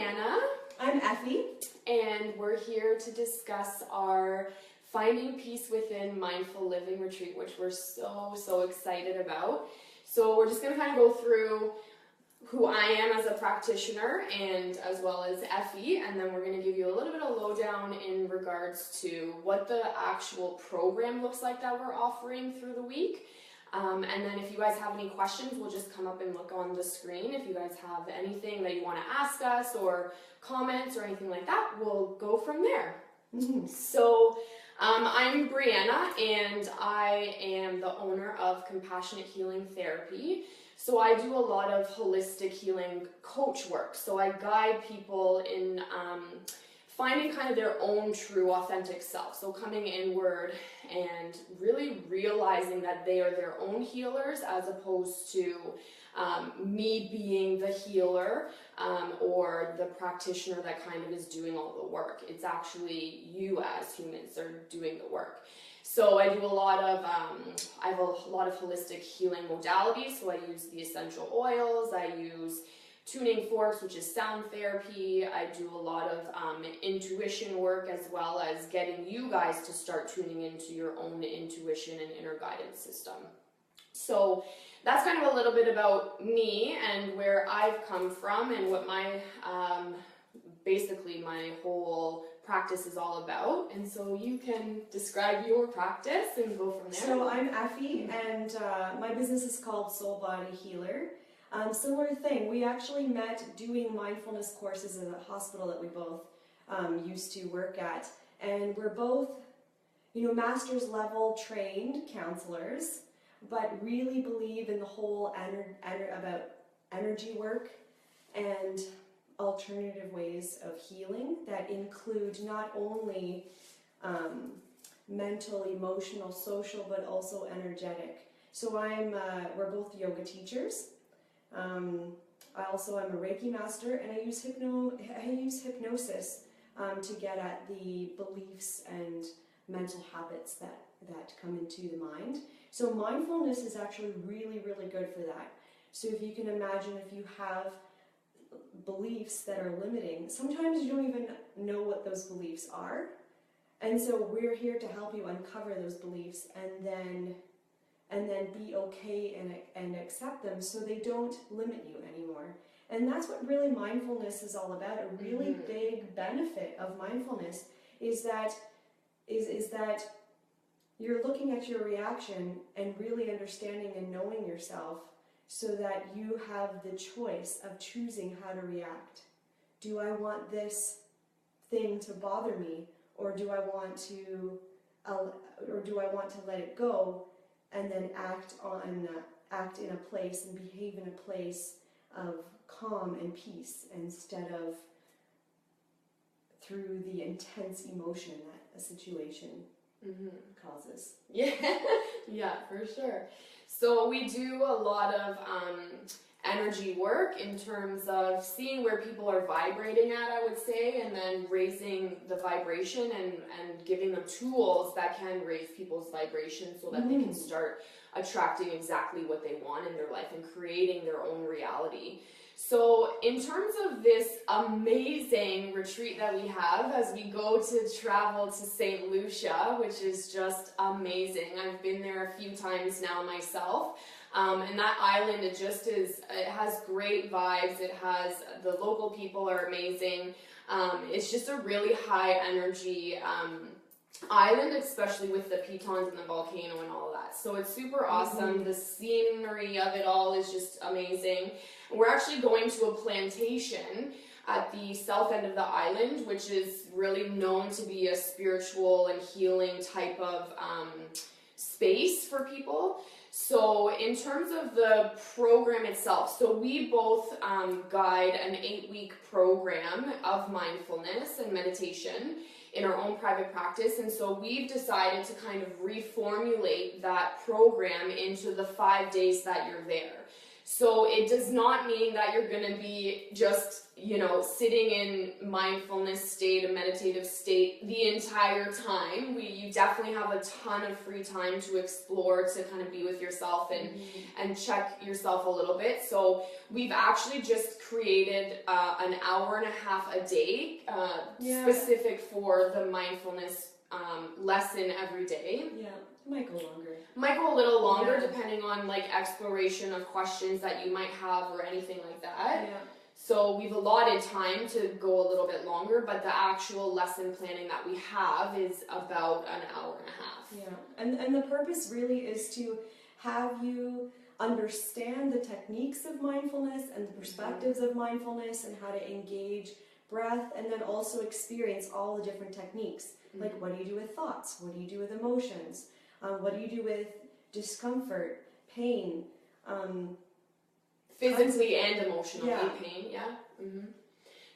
Breanna. I'm Effie. And we're here to discuss our Finding Peace Within Mindful Living Retreat, which we're so excited about. So we're just going to kind of go through who I am as a practitioner and as well as Effie, and then we're going to give you a little bit of lowdown in regards to what the actual program looks like that we're offering through the week. And then if you guys have any questions, we'll just come up and look on the screen. If you guys have anything that you want to ask us or comments or anything like that, we'll go from there. So I'm Breanna, and I am the owner of Compassionate Healing Therapy. So I do a lot of holistic healing coach work. So I guide people in finding kind of their own true authentic self. So coming inward and really realizing that they are their own healers as opposed to me being the healer or the practitioner that kind of is doing all the work. It's actually you as humans are doing the work. So I do a lot of, I have a lot of holistic healing modalities. So I use the essential oils, I use tuning forks, which is sound therapy. I do a lot of intuition work, as well as getting you guys to start tuning into your own intuition and inner guidance system. So that's kind of a little bit about me and where I've come from and what my, basically my whole practice is all about. And so you can describe your practice and go from there. So I'm Effie, and my business is called Soul Body Healer. Similar thing, we actually met doing mindfulness courses in a hospital that we both used to work at, and we're both, master's level trained counselors, but really believe in the whole about energy work and alternative ways of healing that include not only mental, emotional, social, but also energetic. So we're both yoga teachers. I also am a Reiki master, and I use hypnosis to get at the beliefs and mental habits that come into the mind. So mindfulness is actually really good for that. So if you can imagine, if you have beliefs that are limiting, sometimes you don't even know what those beliefs are. And so we're here to help you uncover those beliefs and then be okay and accept them so they don't limit you anymore. And that's what really mindfulness is all about. A really big benefit of mindfulness is that you're looking at your reaction and really understanding and knowing yourself so that you have the choice of choosing how to react. Do I want this thing to bother me, or do I want to let it go and then act in a place and behave in a place of calm and peace instead of through the intense emotion that a situation causes. Yeah, for sure. So we do a lot of energy work in terms of seeing where people are vibrating at, I would say, and then raising the vibration and giving them tools that can raise people's vibration so that they can start attracting exactly what they want in their life and creating their own reality. So in terms of this amazing retreat that we have as we go to travel to St. Lucia, which is just amazing. I've been there a few times now myself. And that island, it has great vibes. It has, the local people are amazing. It's just a really high energy island, especially with the pitons and the volcano and all of that. So it's super awesome. The scenery of it all is just amazing. We're actually going to a plantation at the south end of the island, which is really known to be a spiritual and healing type of space for people. So in terms of the program itself, so we both guide an 8-week program of mindfulness and meditation in our own private practice, and so we've decided to kind of reformulate that program into the 5 days that you're there. So it does not mean that you're going to be just, sitting in mindfulness state, a meditative state the entire time. You definitely have a ton of free time to explore, to kind of be with yourself and check yourself a little bit. So we've actually just created an hour and a half a day specific for the mindfulness lesson every day. Yeah, it might go longer. Might go a little longer depending on like exploration of questions that you might have or anything like that. Yeah. So we've allotted time to go a little bit longer, but the actual lesson planning that we have is about an hour and a half. Yeah, and the purpose really is to have you understand the techniques of mindfulness and the perspectives of mindfulness and how to engage breath, and then also experience all the different techniques. Like, what do you do with thoughts? What do you do with emotions? What do you do with discomfort, pain? Physically and emotionally pain,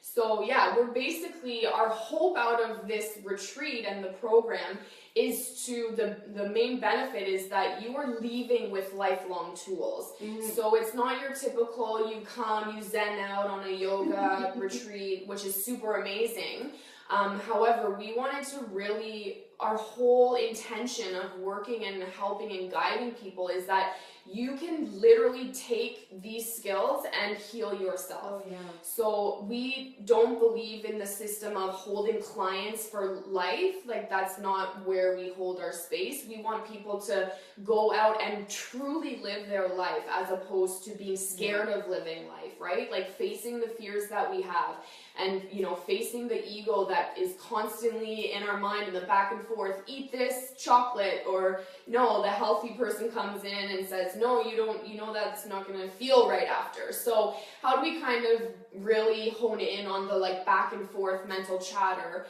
So we're basically, our hope out of this retreat and the program is the main benefit is that you are leaving with lifelong tools. So it's not your typical, you come, you zen out on a yoga retreat, which is super amazing. However, we wanted to really, our whole intention of working and helping and guiding people is that you can literally take these skills and heal yourself. Oh, yeah. So we don't believe in the system of holding clients for life. Like, that's not where we hold our space. We want people to go out and truly live their life as opposed to being scared of living life, right? Like facing the fears that we have and, facing the ego that is constantly in our mind in the back and forth, eat this chocolate, or no, the healthy person comes in and says, no, you don't, that's not going to feel right after. So how do we kind of really hone in on the like back and forth mental chatter?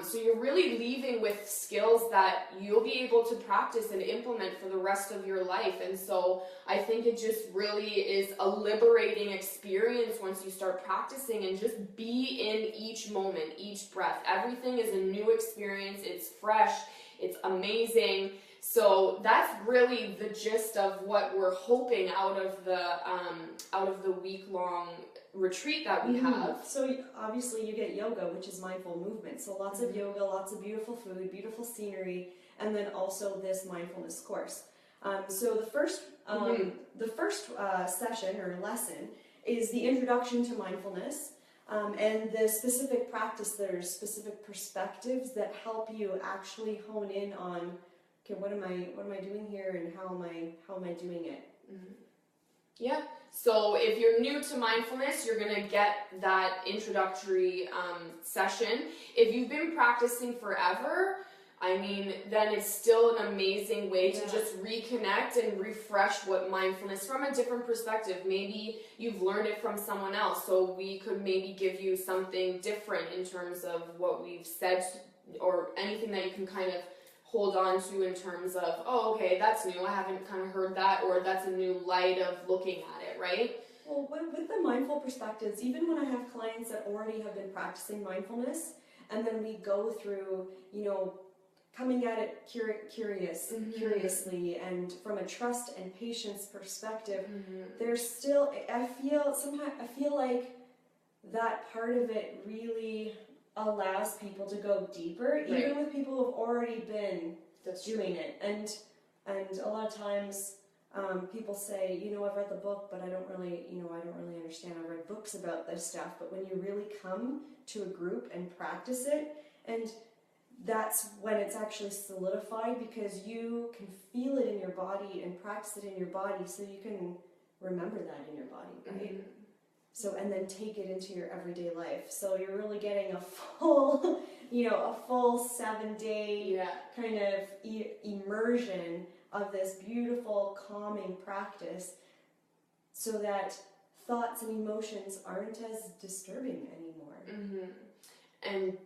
So you're really leaving with skills that you'll be able to practice and implement for the rest of your life. And so I think it just really is a liberating experience once you start practicing and just be in each moment, each breath. Everything is a new experience. It's fresh. It's amazing. So that's really the gist of what we're hoping out of the week-long retreat that we have. So obviously you get yoga, which is mindful movement. So lots of yoga, lots of beautiful food, beautiful scenery, and then also this mindfulness course. So the first session or lesson is the introduction to mindfulness. And the specific practice, there's specific perspectives that help you actually hone in on, okay, what am I doing here, and how am I doing it? Yeah. So if you're new to mindfulness, you're gonna get that introductory session. If you've been practicing forever, then it's still an amazing way to just reconnect and refresh what mindfulness from a different perspective. Maybe you've learned it from someone else, so we could maybe give you something different in terms of what we've said, or anything that you can kind of hold on to in terms of, oh, okay, that's new, I haven't kind of heard that, or that's a new light of looking at it, right? Well, with the mindful perspectives, even when I have clients that already have been practicing mindfulness, and then we go through, coming at it curiously, and from a trust and patience perspective, there's still, I feel like that part of it really allows people to go deeper, even with people who've already been doing it. And a lot of times people say, I've read the book, but I don't really understand. I read books about this stuff, but when you really come to a group and practice it, and that's when it's actually solidified, because you can feel it in your body and practice it in your body, so you can remember that in your body, right? So, and then take it into your everyday life. So you're really getting a full, a full 7-day kind of immersion of this beautiful, calming practice, so that thoughts and emotions aren't as disturbing anymore.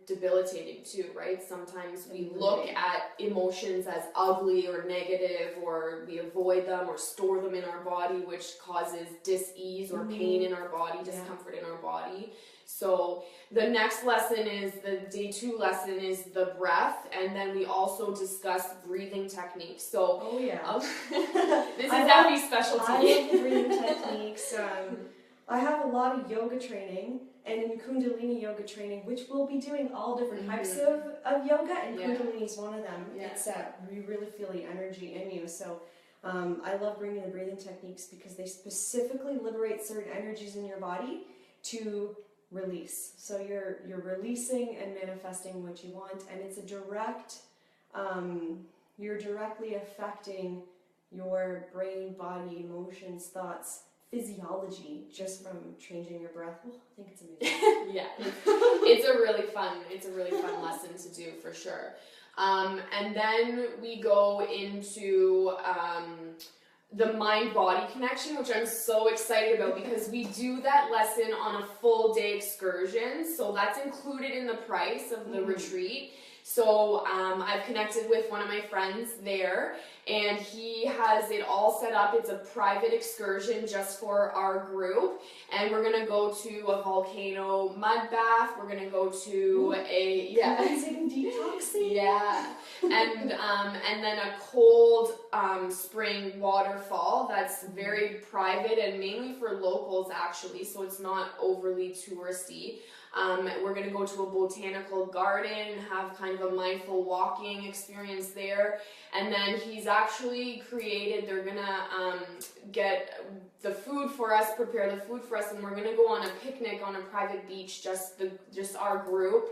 debilitating too, right? Sometimes we look at emotions as ugly or negative, or we avoid them or store them in our body, which causes dis-ease or pain in our body, discomfort in our body. So the next lesson is, the day 2 lesson is the breath, and then we also discuss breathing techniques. So this is Effie's specialty. I love breathing techniques. I have a lot of yoga training, and in Kundalini yoga training, which we'll be doing all different types of yoga, and Kundalini is one of them. It's you really feel the energy in you. So I love bringing the breathing techniques because they specifically liberate certain energies in your body to release. So you're releasing and manifesting what you want, and it's a direct, you're directly affecting your brain, body, emotions, thoughts, physiology, just from changing your breath. Oh, I think it's amazing. It's a really fun lesson to do for sure. And then we go into the mind-body connection, which I'm so excited about because we do that lesson on a full day excursion. So that's included in the price of the retreat. So I've connected with one of my friends there, and he has it all set up. It's a private excursion just for our group, and we're gonna go to a volcano mud bath. We're gonna go to cleansing, detoxing. And then a cold spring waterfall that's very private and mainly for locals actually, so it's not overly touristy. We're going to go to a botanical garden and have kind of a mindful walking experience there. And then he's actually created, they're going to get the food for us, prepare the food for us, and we're going to go on a picnic on a private beach, just our group.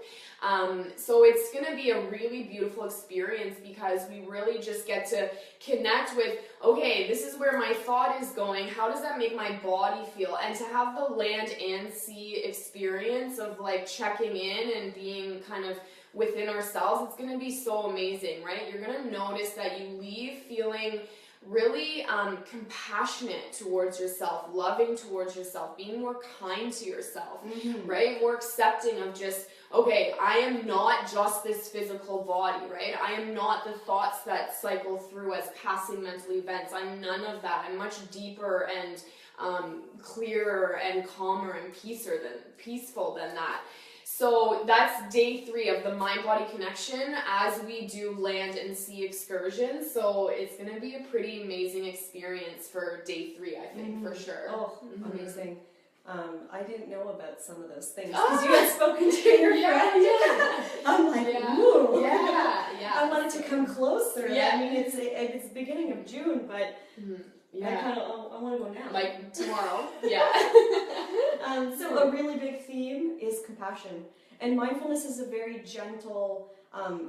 So it's going to be a really beautiful experience because we really just get to connect with, okay, this is where my thought is going. How does that make my body feel? And to have the land and sea experience of like checking in and being kind of within ourselves, it's going to be so amazing, right? You're going to notice that you leave feeling really compassionate towards yourself, loving towards yourself, being more kind to yourself, right? More accepting of just, okay, I am not just this physical body, right? I am not the thoughts that cycle through as passing mental events. I'm none of that. I'm much deeper and clearer and calmer and peaceful than that. So that's day 3 of the mind-body connection as we do land and sea excursions. So it's going to be a pretty amazing experience for day 3, I think, for sure. Oh, amazing. I didn't know about some of those things because you had spoken to your friend. I'm like, ooh. I wanted to come closer. I mean, it's the beginning of June, but I want to go now. Like tomorrow. So a really big theme is compassion, and mindfulness is a very gentle.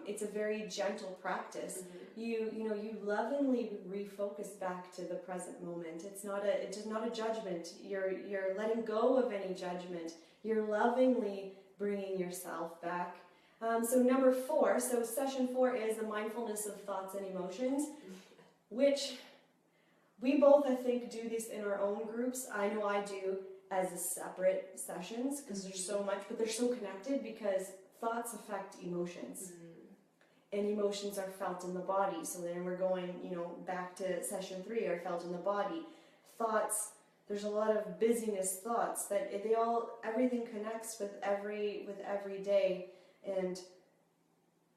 It's a very gentle practice. You lovingly refocus back to the present moment. It's not a judgment. You're letting go of any judgment. You're lovingly bringing yourself back. So number 4. So session 4 is the mindfulness of thoughts and emotions, which we both, I think, do this in our own groups. I know I do as a separate sessions because there's so much, but they're so connected because thoughts affect emotions. And emotions are felt in the body. So then we're going, back to session 3, are felt in the body. Thoughts, there's a lot of busyness thoughts that everything connects with every day, and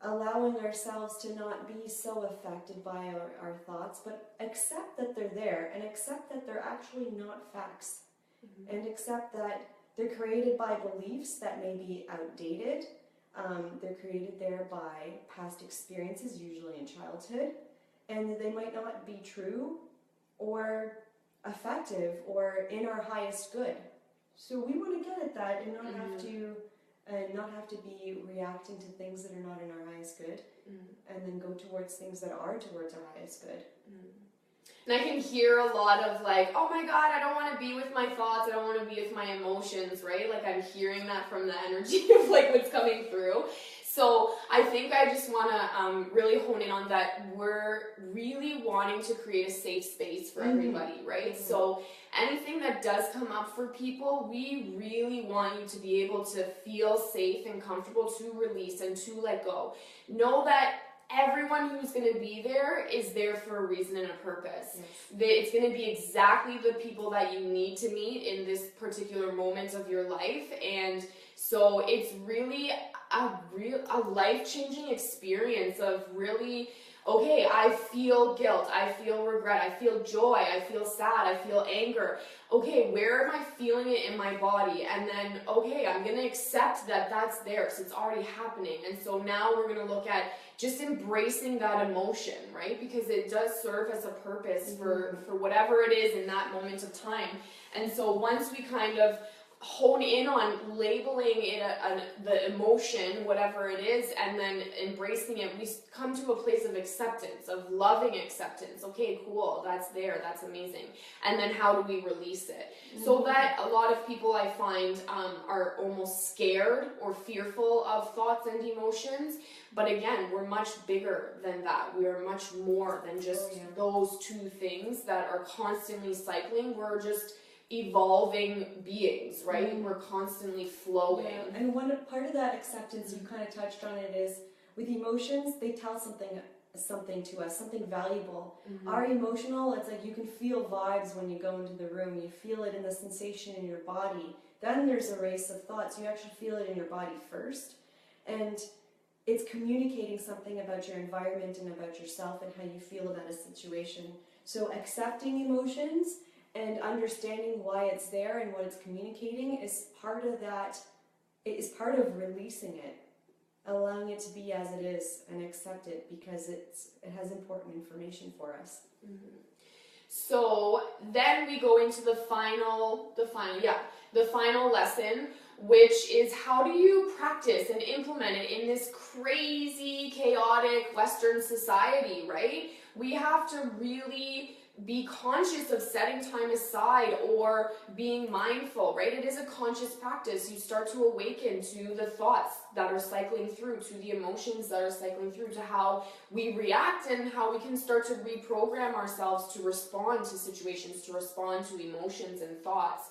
allowing ourselves to not be so affected by our thoughts, but accept that they're there and accept that they're actually not facts, and accept that they're created by beliefs that may be outdated. They're created there by past experiences, usually in childhood, and they might not be true or effective or in our highest good. So we want to get at that and not have to be reacting to things that are not in our highest good, and then go towards things that are towards our highest good. And I can hear a lot of like, oh my God, I don't want to be with my thoughts, I don't want to be with my emotions, right? Like I'm hearing that from the energy of like what's coming through. So I think I just want to really hone in on that. We're really wanting to create a safe space for everybody, right? So anything that does come up for people, we really want you to be able to feel safe and comfortable to release and to let go. Know that everyone who's going to be there is there for a reason and a purpose. It's going to be exactly the people that you need to meet in this particular moment of your life. And so it's really a life-changing experience of really, okay, I feel guilt, I feel regret, I feel joy, I feel sad, I feel anger. Okay, where am I feeling it in my body? And then, okay, I'm going to accept that that's there because it's already happening. And so now we're going to look at just embracing that emotion, right? Because it does serve as a purpose for whatever it is in that moment of time. And so once we kind of hone in on labeling it the emotion, whatever it is, and then embracing it, we come to a place of acceptance, of loving acceptance. Okay, cool, that's there, that's amazing. And then how do we release it? So that a lot of people I find are almost scared or fearful of thoughts and emotions. But again, we're much bigger than that. We are much more than just those two things that are constantly cycling. We're just evolving beings, right? We're constantly flowing. Yeah. And one part of that acceptance, you kind of touched on it, is with emotions, they tell something to us, something valuable. Our emotional, it's like you can feel vibes when you go into the room. You feel it in the sensation in your body. Then there's a race of thoughts. You actually feel it in your body first. And it's communicating something about your environment and about yourself and how you feel about a situation. So accepting emotions and understanding why it's there and what it's communicating is part of that. It is part of releasing it, allowing it to be as it is and accept it because it has important information for us. So then we go into the final lesson, which is how do you practice and implement it in this crazy, chaotic Western society, right? We have to really be conscious of setting time aside or being mindful, right? It is a conscious practice. You start to awaken to the thoughts that are cycling through, to the emotions that are cycling through, to how we react and how we can start to reprogram ourselves to respond to situations, to respond to emotions and thoughts.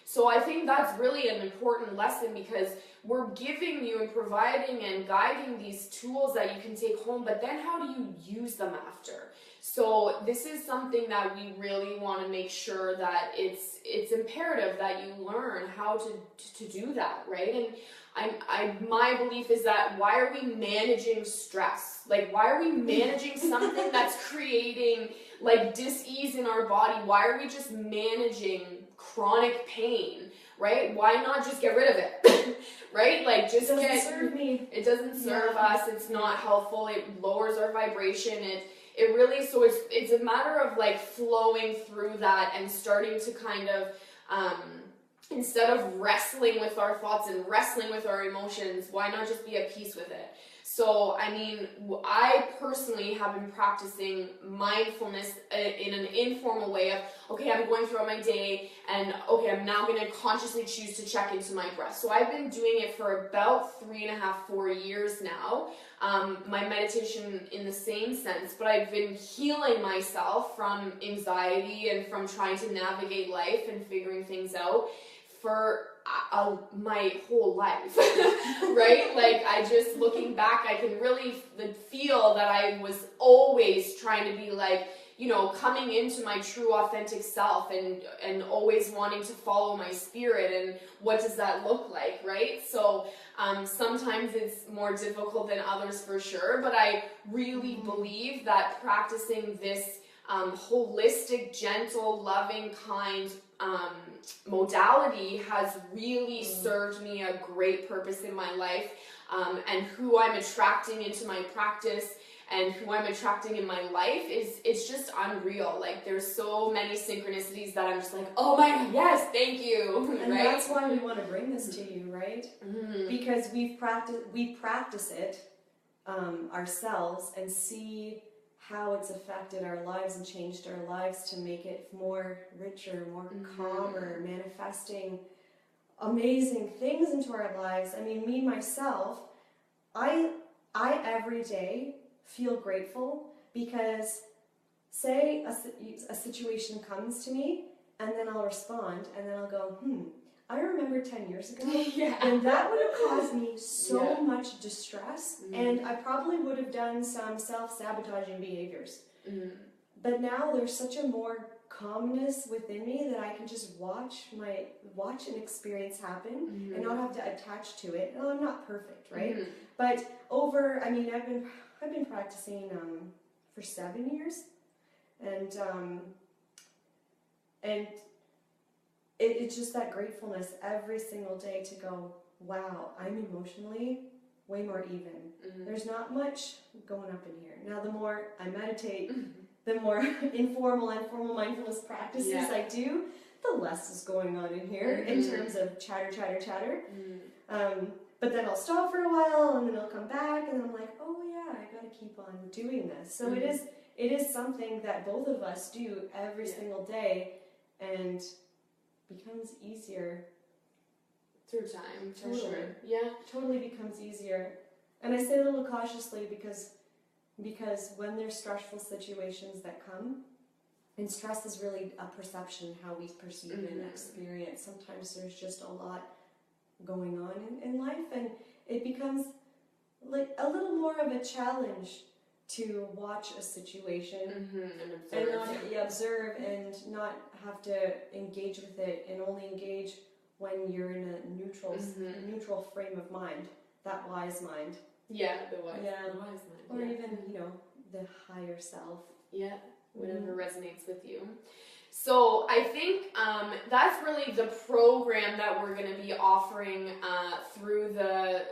So I think that's really an important lesson because we're giving you and providing and guiding these tools that you can take home, but then how do you use them after? So this is something that we really want to make sure that it's imperative that you learn how to do that, right? And my belief is that why are we managing stress? Like, why are we managing something that's creating like dis-ease in our body? Why are we just managing chronic pain, right? Why not just get rid of it, right? Like, just it doesn't serve me. It doesn't serve us. It's not helpful. It lowers our vibration. It really, so it's a matter of like flowing through that and starting to kind of, instead of wrestling with our thoughts and wrestling with our emotions, why not just be at peace with it? So, I mean, I personally have been practicing mindfulness in an informal way of, okay, I'm going throughout my day and, okay, I'm now going to consciously choose to check into my breath. So I've been doing it for about 3.5, 4 years now. My meditation in the same sense, but I've been healing myself from anxiety and from trying to navigate life and figuring things out for my whole life, right? Like, I just, looking back, I can really feel that I was always trying to be like, you know, coming into my true authentic self and always wanting to follow my spirit. And what does that look like, right? So sometimes it's more difficult than others for sure, but I really believe that practicing this holistic, gentle, loving, kind modality has really served me a great purpose in my life, and who I'm attracting into my practice and who I'm attracting in my life it's just unreal. Like, there's so many synchronicities that I'm just like, oh my God, yes, thank you. And right? that's why we want to bring this to you, right? Because we practice it ourselves and see how it's affected our lives and changed our lives to make it more richer, more calmer, manifesting amazing things into our lives. I mean, me, myself, I every day feel grateful because say a situation comes to me and then I'll respond and then I'll go, I remember 10 years ago and that would have caused me so much distress and I probably would have done some self-sabotaging behaviors. But now there's such a more calmness within me that I can just watch an experience happen and not have to attach to it. Well, I'm not perfect, right? But I've been practicing for 7 years, and it's just that gratefulness every single day to go, wow, I'm emotionally way more even. There's not much going up in here. Now, the more I meditate, the more informal mindfulness practices I do, the less is going on in here in terms of chatter. But then I'll stop for a while and then I'll come back and I'm like, oh yeah, I gotta keep on doing this. So it is something that both of us do every single day and becomes easier through time, for totally. sure. Yeah. Totally becomes easier. And I say a little cautiously because when there's stressful situations that come, and stress is really a perception, how we perceive and experience. Sometimes there's just a lot going on in life, and it becomes like a little more of a challenge to watch a situation and observe and not have to engage with it, and only engage when you're in a neutral frame of mind, that wise mind. Yeah, the wise mind. Or even, the higher self. Yeah, whatever resonates with you. So I think that's really the program that we're going to be offering through the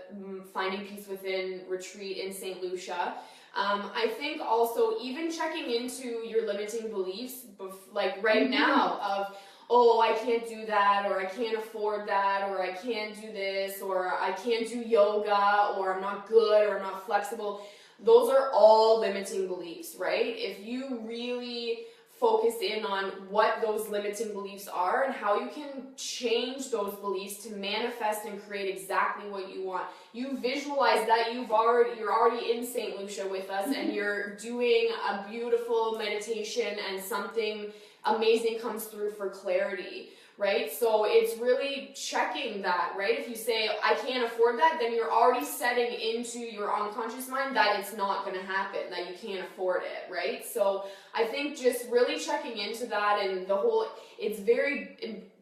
Finding Peace Within retreat in St. Lucia. I think also even checking into your limiting beliefs, like right now, of, oh, I can't do that, or I can't afford that, or I can't do this, or I can't do yoga, or I'm not good, or I'm not flexible. Those are all limiting beliefs, right? If you really focus in on what those limiting beliefs are and how you can change those beliefs to manifest and create exactly what you want. You visualize that you're already in St. Lucia with us and you're doing a beautiful meditation and something amazing comes through for clarity, right? So it's really checking that, right? If you say, I can't afford that, then you're already setting into your unconscious mind that it's not going to happen, that you can't afford it, right? So I think just really checking into that, and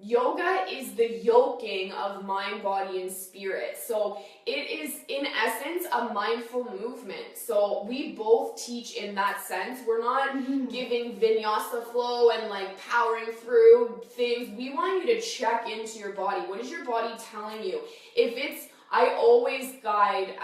yoga is the yoking of mind, body, and spirit. So it is, in essence, a mindful movement. So we both teach in that sense. We're not giving vinyasa flow and like powering through things. We want you to check into your body. What is your body telling you? I always guide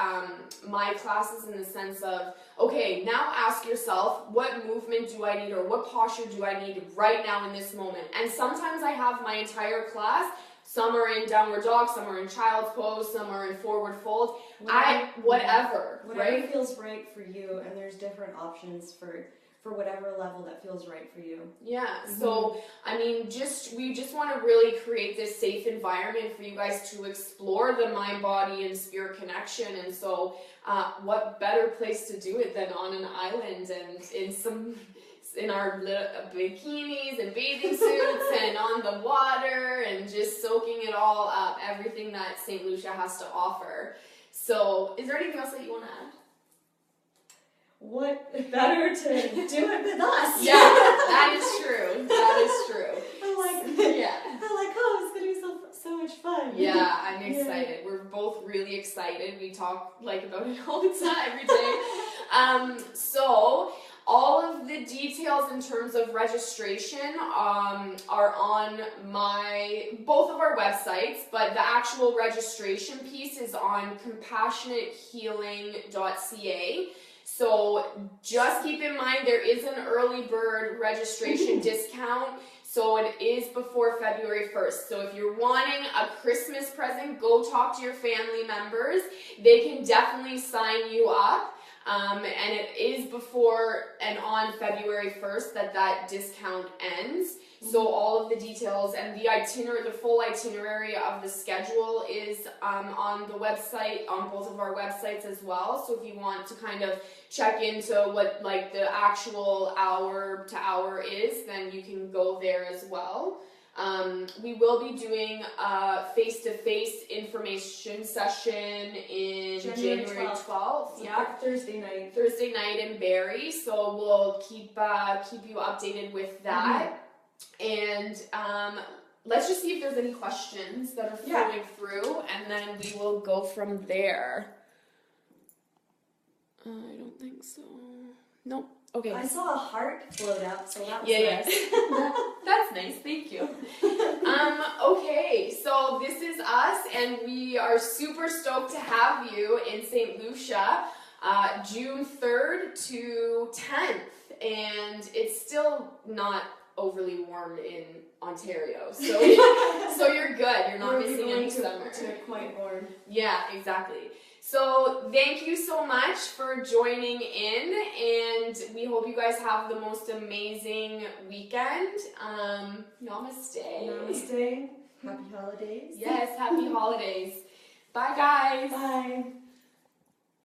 my classes in the sense of, okay, now ask yourself, what movement do I need, or what posture do I need right now in this moment? And sometimes I have my entire class, some are in downward dog, some are in child's pose, some are in forward fold, whatever, right? Feels right for you, and there's different options for whatever level that feels right for you. Yeah. So, we just want to really create this safe environment for you guys to explore the mind, body, and spirit connection. And so, what better place to do it than on an island and in our bikinis and bathing suits and on the water and just soaking it all up, everything that St. Lucia has to offer. So, is there anything else that you want to add? What better to do it with us? Yeah, that is true. I'm like, oh, it's gonna be so much fun. Yeah, I'm excited. We're both really excited. We talk about it all the time, every day. So all of the details in terms of registration are on both of our websites, but the actual registration piece is on compassionatehealing.ca. So just keep in mind there is an early bird registration discount, so it is before February 1st. So if you're wanting a Christmas present, go talk to your family members. They can definitely sign you up. And it is before and on February 1st that discount ends. So all of the details and the itinerary, the full itinerary of the schedule is on the website, on both of our websites as well. So if you want to kind of check into what like the actual hour to hour is, then you can go there as well. We will be doing a face-to-face information session in January 12th. Yeah, Thursday night in Barrie. So we'll keep you updated with that. And let's just see if there's any questions that are flowing through, and then we will go from there. I don't think so. Nope. Okay. I saw a heart float up, so that was nice. That's nice. Thank you. Okay, so this is us, and we are super stoked to have you in St. Lucia, June 3rd to 10th, and it's still not overly warm in Ontario, so so you're good. You're not missing any summer. To quite warm. Yeah, exactly. So thank you so much for joining in, and we hope you guys have the most amazing weekend. Namaste. Namaste. Happy holidays. Yes, happy holidays. Bye, guys. Bye.